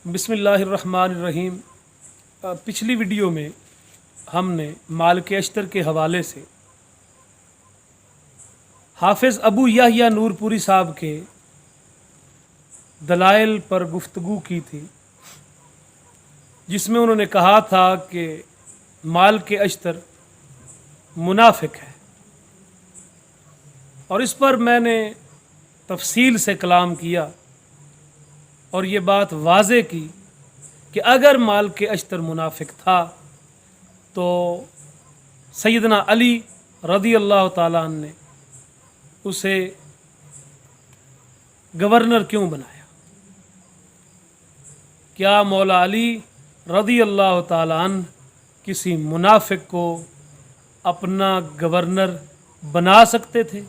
بسم اللہ الرحمن الرحیم۔ پچھلی ویڈیو میں ہم نے مالک اشتر کے حوالے سے حافظ ابو یحییٰ نور پوری صاحب کے دلائل پر گفتگو کی تھی، جس میں انہوں نے کہا تھا کہ مالک اشتر منافق ہے، اور اس پر میں نے تفصیل سے کلام کیا اور یہ بات واضح کی کہ اگر مالک اشتر منافق تھا تو سیدنا علی رضی اللہ تعالیٰ عنہ نے اسے گورنر کیوں بنایا؟ کیا مولا علی رضی اللہ تعالیٰ عنہ کسی منافق کو اپنا گورنر بنا سکتے تھے،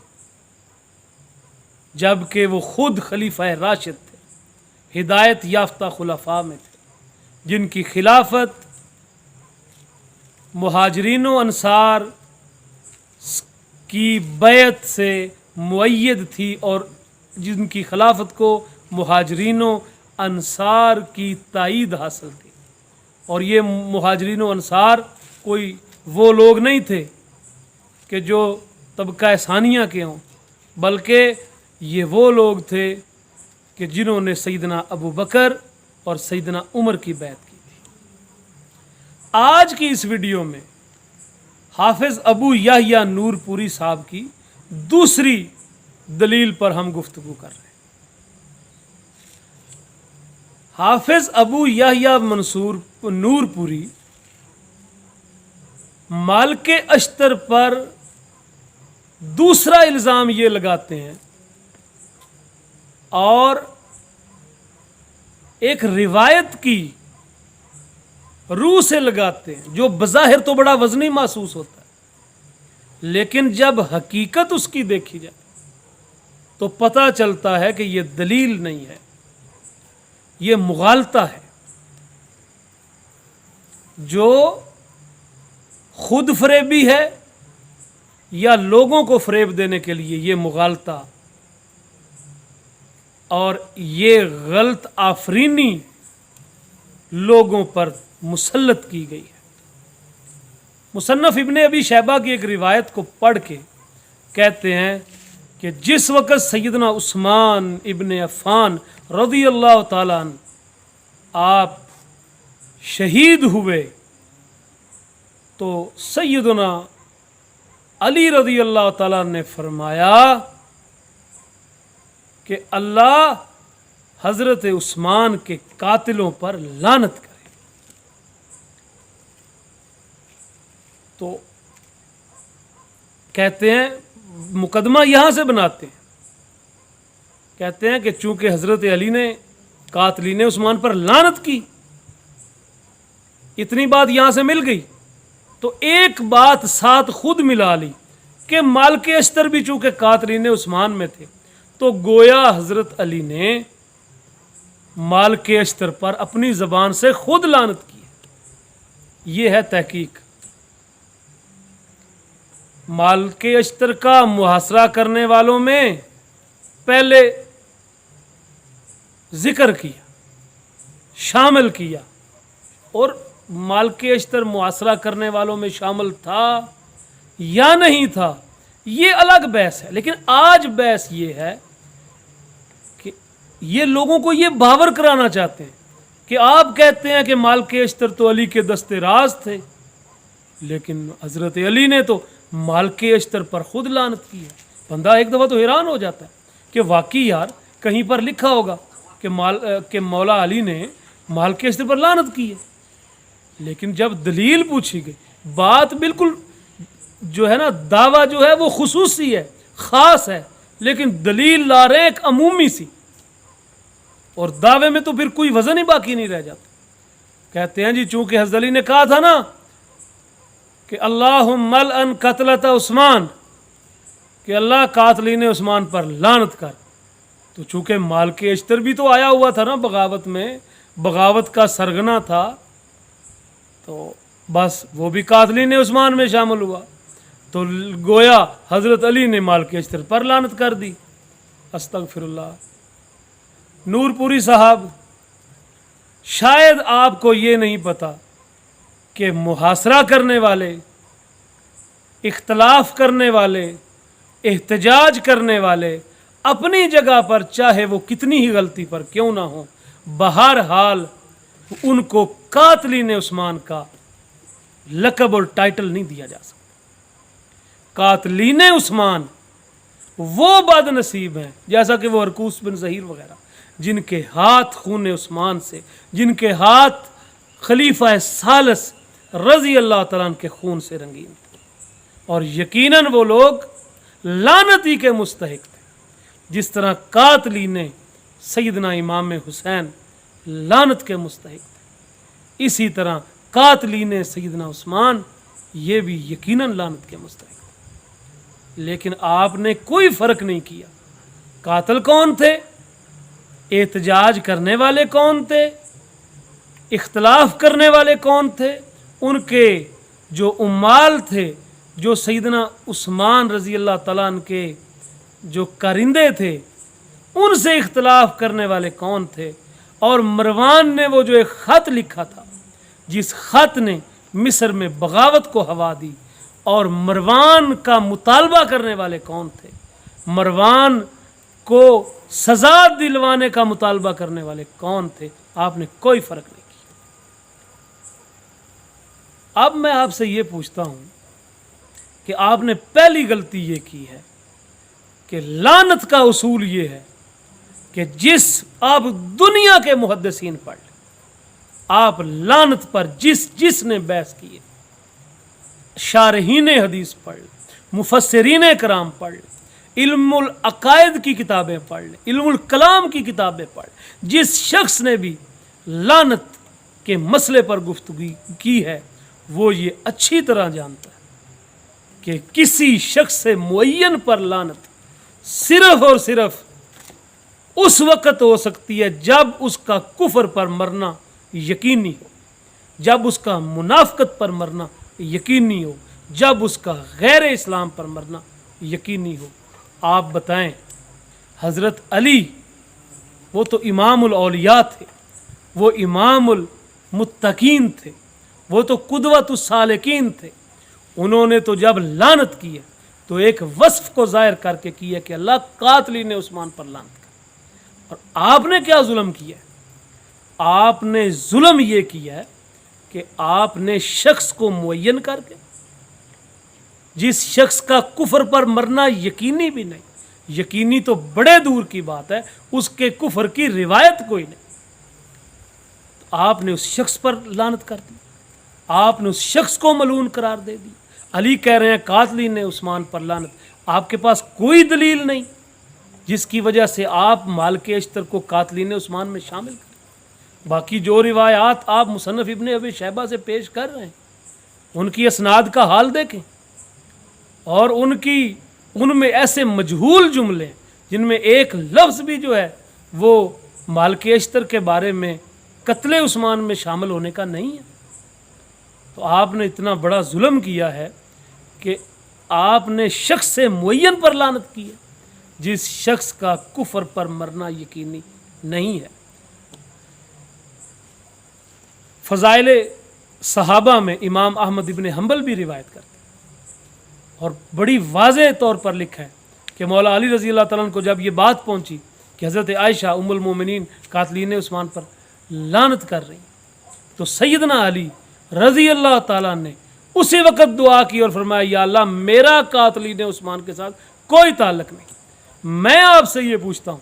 جبکہ وہ خود خلیفہ راشد تھے، ہدایت یافتہ خلفاء میں تھے، جن کی خلافت مہاجرین و انصار کی بیعت سے مؤید تھی، اور جن کی خلافت کو مہاجرین و انصار کی تائید حاصل تھی۔ اور یہ مہاجرین و انصار کوئی وہ لوگ نہیں تھے کہ جو طبقہ ثانیہ کے ہوں، بلکہ یہ وہ لوگ تھے کہ جنہوں نے سیدنا ابو بکر اور سیدنا عمر کی بیعت کی تھی۔ آج کی اس ویڈیو میں حافظ ابو یحییٰ نور پوری صاحب کی دوسری دلیل پر ہم گفتگو کر رہے ہیں۔ حافظ ابو یحییٰ نور پوری مالک اشتر پر دوسرا الزام یہ لگاتے ہیں اور ایک روایت کی روح سے لگاتے ہیں جو بظاہر تو بڑا وزنی محسوس ہوتا ہے، لیکن جب حقیقت اس کی دیکھی جائے تو پتہ چلتا ہے کہ یہ دلیل نہیں ہے، یہ مغالطہ ہے، جو خود فریبی ہے یا لوگوں کو فریب دینے کے لیے یہ مغالطہ اور یہ غلط آفرینی لوگوں پر مسلط کی گئی ہے۔ مصنف ابن ابی شیبہ کی ایک روایت کو پڑھ کے کہتے ہیں کہ جس وقت سیدنا عثمان ابن عفان رضی اللہ تعالیٰ عنہ آپ شہید ہوئے تو سیدنا علی رضی اللہ تعالیٰ نے فرمایا کہ اللہ حضرت عثمان کے قاتلوں پر لعنت کرے۔ تو کہتے ہیں مقدمہ یہاں سے بناتے ہیں، کہتے ہیں کہ چونکہ حضرت علی نے قاتلین عثمان پر لعنت کی، اتنی بات یہاں سے مل گئی، تو ایک بات ساتھ خود ملا لی کہ مالک اشتر بھی چونکہ قاتلین عثمان میں تھے، تو گویا حضرت علی نے مالک اشتر پر اپنی زبان سے خود لعنت کی ہے۔ یہ ہے تحقیق۔ مالک اشتر کا محاصرہ کرنے والوں میں پہلے ذکر کیا، شامل کیا، اور مالک اشتر محاصرہ کرنے والوں میں شامل تھا یا نہیں تھا یہ الگ بحث ہے، لیکن آج بحث یہ ہے کہ یہ لوگوں کو یہ باور کرانا چاہتے ہیں کہ آپ کہتے ہیں کہ مالک اشتر تو علی کے دست راز تھے، لیکن حضرت علی نے تو مالک اشتر پر خود لعنت کی ہے۔ بندہ ایک دفعہ تو حیران ہو جاتا ہے کہ واقعی یار کہیں پر لکھا ہوگا کہ مولا علی نے مالک اشتر پر لعنت کی ہے، لیکن جب دلیل پوچھی گئی، بات بالکل جو ہے نا، دعویٰ جو ہے وہ خصوصی ہے، خاص ہے، لیکن دلیل لا رہے ہیں ایک عمومی سی، اور دعوے میں تو پھر کوئی وزن ہی باقی نہیں رہ جاتا۔ کہتے ہیں جی چونکہ حضرت علی نے کہا تھا نا کہ اللہم العن قتلۃ عثمان، کہ اللہ قاتلین عثمان پر لعنت کر، تو چونکہ مالک اشتر بھی تو آیا ہوا تھا نا بغاوت میں، بغاوت کا سرگنا تھا، تو بس وہ بھی قاتلین عثمان میں شامل ہوا، تو گویا حضرت علی نے مالک اشتر پر لعنت کر دی۔ استغفر اللہ۔ نور پوری صاحب شاید آپ کو یہ نہیں پتا کہ محاصرہ کرنے والے، اختلاف کرنے والے، احتجاج کرنے والے اپنی جگہ پر چاہے وہ کتنی ہی غلطی پر کیوں نہ ہو، بہرحال ان کو قاتلین عثمان کا لقب اور ٹائٹل نہیں دیا جا سکتا۔ قاتلین عثمان وہ بد نصیب ہیں، جیسا کہ وہ ارکوس بن زہیر وغیرہ، جن کے ہاتھ خون عثمان سے، جن کے ہاتھ خلیفہ ثالث رضی اللہ تعالیٰ عنہ کے خون سے رنگین تھے، اور یقیناً وہ لوگ لعنتی کے مستحق تھے، جس طرح قاتلین سیدنا امام حسین لعنت کے مستحق تھے، اسی طرح قاتلین سیدنا عثمان یہ بھی یقیناً لعنت کے مستحق تھے۔ لیکن آپ نے کوئی فرق نہیں کیا، قاتل کون تھے، احتجاج کرنے والے کون تھے، اختلاف کرنے والے کون تھے، ان کے جو عمال تھے، جو سیدنا عثمان رضی اللہ تعالیٰ عنہ کے جو کارندے تھے، ان سے اختلاف کرنے والے کون تھے، اور مروان نے وہ جو ایک خط لکھا تھا، جس خط نے مصر میں بغاوت کو ہوا دی، اور مروان کا مطالبہ کرنے والے کون تھے، مروان کو سزا دلوانے کا مطالبہ کرنے والے کون تھے، آپ نے کوئی فرق نہیں کیا۔ اب میں آپ سے یہ پوچھتا ہوں کہ آپ نے پہلی غلطی یہ کی ہے کہ لعنت کا اصول یہ ہے کہ جس آپ دنیا کے محدثین پڑھ لیں، آپ لعنت پر جس نے بحث کی ہے، شارحین حدیث پڑھ لیں، مفسرین کرام پڑھ لیں، علم العقائد کی کتابیں پڑھ لیں، علم الکلام کی کتابیں پڑھ لیں، جس شخص نے بھی لعنت کے مسئلے پر گفتگو کی ہے وہ یہ اچھی طرح جانتا ہے کہ کسی شخص سے معین پر لعنت صرف اور صرف اس وقت ہو سکتی ہے جب اس کا کفر پر مرنا یقینی ہو، جب اس کا منافقت پر مرنا یقینی ہو، جب اس کا غیر اسلام پر مرنا یقینی ہو۔ آپ بتائیں، حضرت علی وہ تو امام الاولیاء تھے، وہ امام المتقین تھے، وہ تو قدوۃ السالکین تھے، انہوں نے تو جب لعنت کی ہے تو ایک وصف کو ظاہر کر کے کی ہے کہ اللہ قاتلین عثمان پر لعنت کر۔ اور آپ نے کیا ظلم کیا ہے؟ آپ نے ظلم یہ کیا ہے کہ آپ نے شخص کو معین کر کے، جس شخص کا کفر پر مرنا یقینی بھی نہیں، یقینی تو بڑے دور کی بات ہے، اس کے کفر کی روایت کوئی نہیں، تو آپ نے اس شخص پر لعنت کر دی، آپ نے اس شخص کو ملعون قرار دے دی۔ علی کہہ رہے ہیں قاتلین عثمان پر لعنت، آپ کے پاس کوئی دلیل نہیں جس کی وجہ سے آپ مالک اشتر کو قاتلین عثمان میں شامل کریں۔ باقی جو روایات آپ مصنف ابن ابی شیبہ سے پیش کر رہے ہیں، ان کی اسناد کا حال دیکھیں، اور ان میں ایسے مجہول جملے جن میں ایک لفظ بھی جو ہے وہ مالک اشتر کے بارے میں قتل عثمان میں شامل ہونے کا نہیں ہے۔ تو آپ نے اتنا بڑا ظلم کیا ہے کہ آپ نے شخص سے معین پر لعنت کی ہے جس شخص کا کفر پر مرنا یقینی نہیں ہے۔ فضائل صحابہ میں امام احمد ابن حنبل بھی روایت کرتے ہیں، اور بڑی واضح طور پر لکھا ہے کہ مولا علی رضی اللہ تعالیٰ عنہ کو جب یہ بات پہنچی کہ حضرت عائشہ ام المومنین قاتلین عثمان پر لعنت کر رہی، تو سیدنا علی رضی اللہ تعالیٰ نے اسی وقت دعا کی اور فرمایا یا اللہ میرا قاتلین عثمان کے ساتھ کوئی تعلق نہیں۔ میں آپ سے یہ پوچھتا ہوں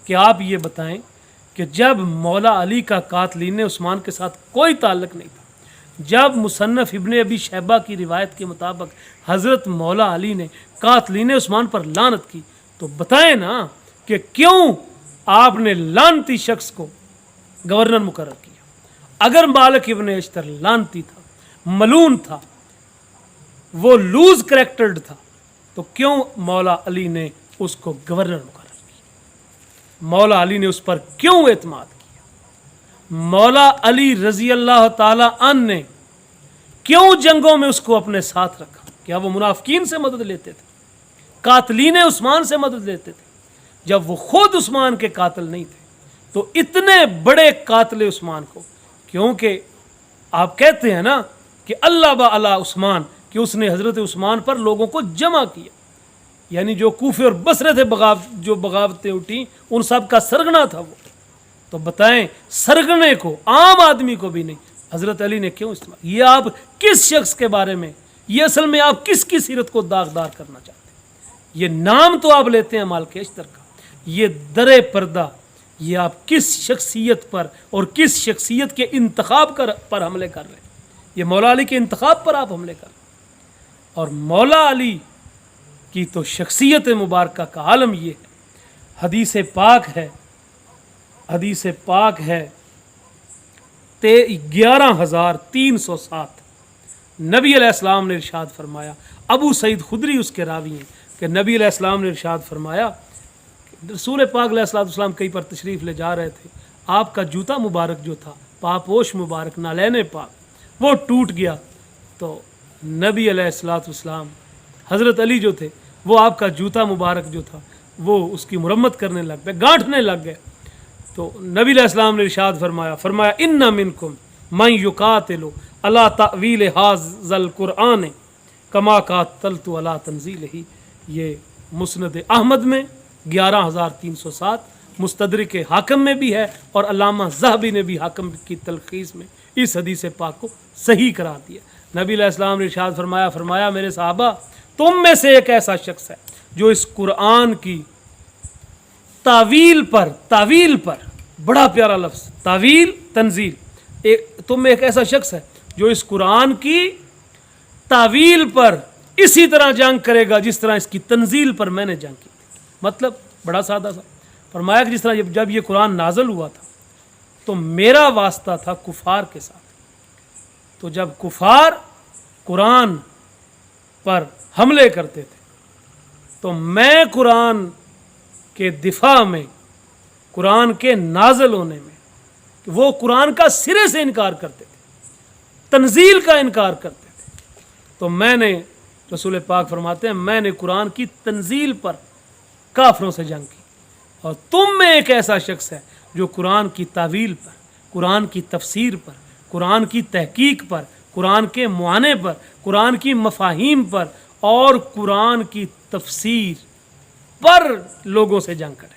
کہ آپ یہ بتائیں کہ جب مولا علی کا قاتلین عثمان کے ساتھ کوئی تعلق نہیں تھا، جب مصنف ابن ابی شیبہ کی روایت کے مطابق حضرت مولا علی نے قاتلین عثمان پر لعنت کی، تو بتائیں نا کہ کیوں آپ نے لعنتی شخص کو گورنر مقرر کیا؟ اگر مالک ابن اشتر لعنتی تھا، ملعون تھا، وہ لوز کریکٹرڈ تھا، تو کیوں مولا علی نے اس کو گورنر مقرر کیا؟ مولا علی نے اس پر کیوں اعتماد کیا؟ مولا علی رضی اللہ تعالی عنہ نے کیوں جنگوں میں اس کو اپنے ساتھ رکھا؟ کیا وہ منافقین سے مدد لیتے تھے؟ قاتلین عثمان سے مدد لیتے تھے؟ جب وہ خود عثمان کے قاتل نہیں تھے تو اتنے بڑے قاتل عثمان کو، کیونکہ آپ کہتے ہیں نا کہ اللہ بعلا عثمان، کہ اس نے حضرت عثمان پر لوگوں کو جمع کیا، یعنی جو کوفے اور بصرے تھے جو بغاوتیں اٹھیں ان سب کا سرگنا تھا وہ. تو بتائیں سرگنے کو عام آدمی کو بھی نہیں حضرت علی نے کیوں استعمال؟ یہ آپ کس شخص کے بارے میں، یہ اصل میں آپ کس کی سیرت کو داغدار کرنا چاہتے ہیں؟ یہ نام تو آپ لیتے ہیں مالک اشتر کا، یہ در پردہ یہ آپ کس شخصیت پر اور کس شخصیت کے انتخاب پر حملے کر رہے ہیں؟ یہ مولا علی کے انتخاب پر آپ حملے کر رہے ہیں. اور مولا علی کی تو شخصیت مبارکہ کا عالم یہ ہے. حدیث پاک ہے 11,307. نبی علیہ السلام نے ارشاد فرمایا، ابو سعید خدری اس کے راوی ہیں، کہ نبی علیہ السلام نے ارشاد فرمایا کہ رسول پاک علیہ السلام کہیں پر تشریف لے جا رہے تھے، آپ کا جوتا مبارک جو تھا، پاپوش مبارک، نالین پاک، وہ ٹوٹ گیا. تو نبی علیہ السلام حضرت علی جو تھے وہ آپ کا جوتا مبارک جو تھا وہ اس کی مرمت کرنے لگ گئے، گانٹھنے لگ گئے. تو نبی علیہ السلام نے ارشاد فرمایا ان منکم من یقاتل علی تأویل ھذا القرآن کما قاتلت علی تنزیلہ. یہ مسند احمد میں 11,307، مستدرک حاکم میں بھی ہے، اور علامہ ذہبی نے بھی حاکم کی تلخیص میں اس حدیث پاک کو صحیح قرار دیا. نبی علیہ السلام نے ارشاد فرمایا میرے صحابہ، تم میں سے ایک ایسا شخص ہے جو اس قرآن کی تعویل پر بڑا پیارا لفظ تعویل تنزیل، تم میں ایک ایسا شخص ہے جو اس قرآن کی تعویل پر اسی طرح جنگ کرے گا جس طرح اس کی تنزیل پر میں نے جنگ کی. مطلب بڑا سادہ سا فرمایا کہ جس طرح جب یہ قرآن نازل ہوا تھا تو میرا واسطہ تھا کفار کے ساتھ. تو جب کفار قرآن پر حملے کرتے تھے تو میں قرآن کے دفاع میں، قرآن کے نازل ہونے میں، وہ قرآن کا سرے سے انکار کرتے تھے، تنزیل کا انکار کرتے تھے، تو میں نے، رسول پاک فرماتے ہیں، میں نے قرآن کی تنزیل پر کافروں سے جنگ کی. اور تم میں ایک ایسا شخص ہے جو قرآن کی تعویل پر، قرآن کی تفسیر پر، قرآن کی تحقیق پر، قرآن کے معانے پر، قرآن کی مفاہیم پر اور قرآن کی تفسیر پر لوگوں سے جنگ کرے.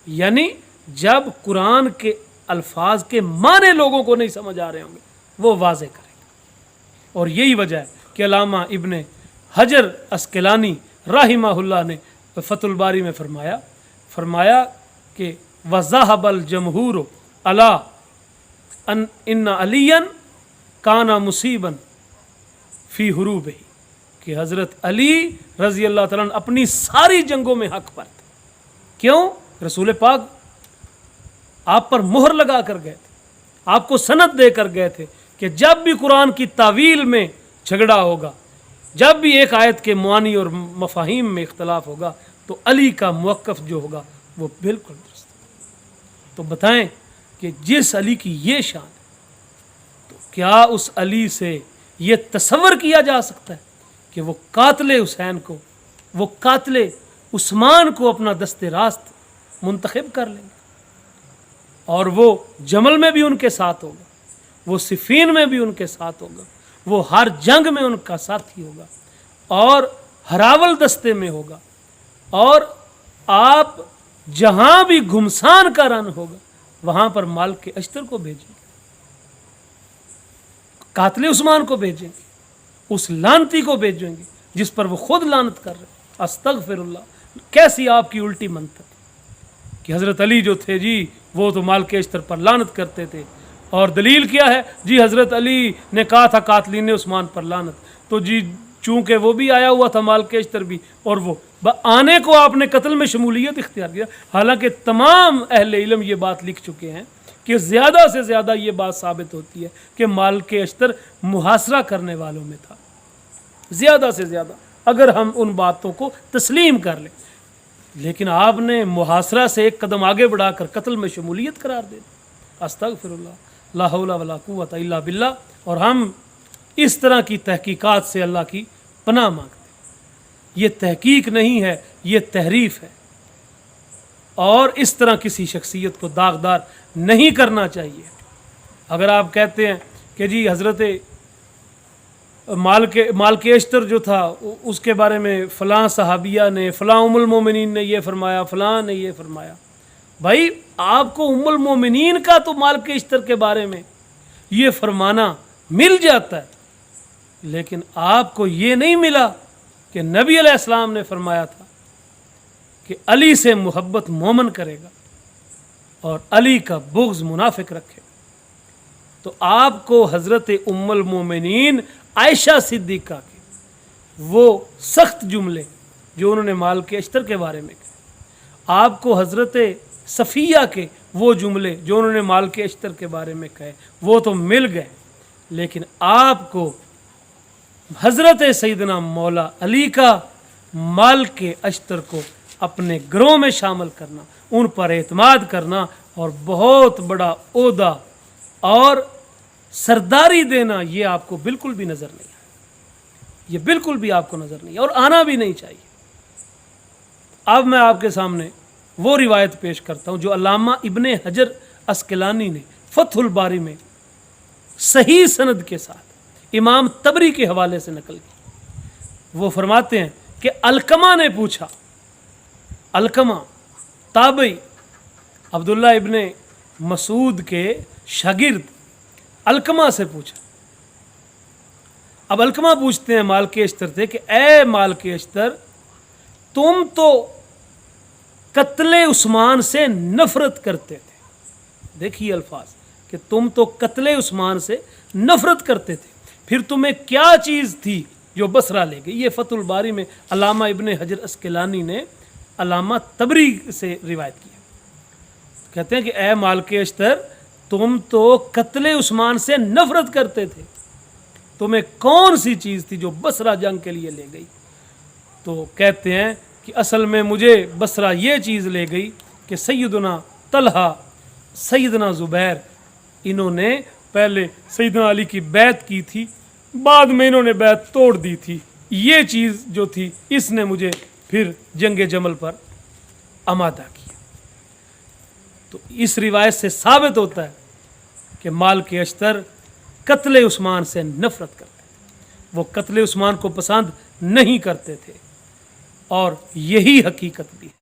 یعنی جب قرآن کے الفاظ کے معنی لوگوں کو نہیں سمجھ آ رہے ہوں گے وہ واضح کرے گا. اور یہی وجہ ہے کہ علامہ ابن حجر اسقلانی رحمہ اللہ نے فتح الباری میں فرمایا کہ وَذَهَبَ الْجَمْهُورُ عَلَىٰ إِنَّ عَلِيًّا كَانَ مُصِيبًا فِي حُرُوبِهِ، کہ حضرت علی رضی اللہ تعالیٰ عنہ اپنی ساری جنگوں میں حق پر تھے. کیوں؟ رسول پاک آپ پر مہر لگا کر گئے تھے، آپ کو سند دے کر گئے تھے کہ جب بھی قرآن کی تعویل میں جھگڑا ہوگا، جب بھی ایک آیت کے معانی اور مفاہیم میں اختلاف ہوگا تو علی کا موقف جو ہوگا وہ بالکل درست. تو بتائیں کہ جس علی کی یہ شان ہے تو کیا اس علی سے یہ تصور کیا جا سکتا ہے کہ وہ قاتل حسین کو، وہ قاتل عثمان کو اپنا دست راست منتخب کر لیں گے، اور وہ جمل میں بھی ان کے ساتھ ہوگا، وہ صفین میں بھی ان کے ساتھ ہوگا، وہ ہر جنگ میں ان کا ساتھی ہوگا، اور ہراول دستے میں ہوگا، اور آپ جہاں بھی گھمسان کا رن ہوگا وہاں پر مالک اشتر کو بھیجیں گے، قاتل عثمان کو بھیجیں گے، اس لانتی کو بھیجیں گے جس پر وہ خود لانت کر رہے. استغفر اللہ، کیسی آپ کی الٹی منطق کہ حضرت علی جو تھے جی وہ تو مالک اشتر پر لانت کرتے تھے، اور دلیل کیا ہے جی حضرت علی نے کہا تھا قاتلین عثمان پر لانت، تو جی چونکہ وہ بھی آیا ہوا تھا مالک اشتر بھی، اور وہ آنے کو آپ نے قتل میں شمولیت اختیار کیا. حالانکہ تمام اہل علم یہ بات لکھ چکے ہیں کہ زیادہ سے زیادہ یہ بات ثابت ہوتی ہے کہ مالک اشتر محاصرہ کرنے والوں میں تھا، زیادہ سے زیادہ اگر ہم ان باتوں کو تسلیم کر لیں. لیکن آپ نے محاصرہ سے ایک قدم آگے بڑھا کر قتل میں شمولیت قرار دے دی. استغفر اللہ، لا حول ولا قوت الا باللہ. اور ہم اس طرح کی تحقیقات سے اللہ کی پناہ مانگتے ہیں. یہ تحقیق نہیں ہے، یہ تحریف ہے. اور اس طرح کسی شخصیت کو داغدار نہیں کرنا چاہیے۔ اگر آپ کہتے ہیں کہ جی حضرت مالک اشتر جو تھا اس کے بارے میں فلاں صحابیہ نے، فلاں ام المومنین نے یہ فرمایا، فلاں نے یہ فرمایا، بھائی آپ کو ام المومنین کا تو مالک اشتر کے بارے میں یہ فرمانا مل جاتا ہے، لیکن آپ کو یہ نہیں ملا کہ نبی علیہ السلام نے فرمایا تھا کہ علی سے محبت مومن کرے گا اور علی کا بغض منافق رکھے گا۔ تو آپ کو حضرت ام المومنین عائشہ صدیقہ کے وہ سخت جملے جو انہوں نے مالک اشتر کے بارے میں کہے، آپ کو حضرت صفیہ کے وہ جملے جو انہوں نے مالک اشتر کے بارے میں کہے وہ تو مل گئے، لیکن آپ کو حضرت سیدنا مولا علی کا مالک اشتر کو اپنے گروہ میں شامل کرنا، ان پر اعتماد کرنا اور بہت بڑا عہدہ اور سرداری دینا، یہ آپ کو بالکل بھی نظر نہیں آیا، یہ بالکل بھی آپ کو نظر نہیں، اور آنا بھی نہیں چاہیے۔ اب میں آپ کے سامنے وہ روایت پیش کرتا ہوں جو علامہ ابن حجر اسقلانی نے فتح الباری میں صحیح سند کے ساتھ امام طبری کے حوالے سے نقل کی۔ وہ فرماتے ہیں کہ علقمہ نے پوچھا، علقمہ تابعی عبداللہ ابن مسعود کے شاگرد علقمہ سے پوچھا۔ اب علقمہ پوچھتے ہیں مالک اشتر سے کہ اے مالک اشتر، تم تو قتل عثمان سے نفرت کرتے تھے، دیکھیے الفاظ کہ تم تو قتل عثمان سے نفرت کرتے تھے، پھر تمہیں کیا چیز تھی جو بصرہ لے گئی؟ یہ فتح الباری میں علامہ ابن حجر اسقلانی نے علامہ طبری سے روایت کی۔ کہتے ہیں کہ اے مالک اشتر، تم تو قتل عثمان سے نفرت کرتے تھے، تمہیں کون سی چیز تھی جو بصرہ جنگ کے لیے لے گئی؟ تو کہتے ہیں کہ اصل میں مجھے بصرہ یہ چیز لے گئی کہ سیدنا طلحہ، سیدنا زبیر، انہوں نے پہلے سیدنا علی کی بیعت کی تھی، بعد میں انہوں نے بیعت توڑ دی تھی، یہ چیز جو تھی اس نے مجھے پھر جنگ جمل پر آمادہ کیا۔ تو اس روایت سے ثابت ہوتا ہے کہ مالک اشتر قتل عثمان سے نفرت کرتے تھے، وہ قتل عثمان کو پسند نہیں کرتے تھے، اور یہی حقیقت بھی ہے۔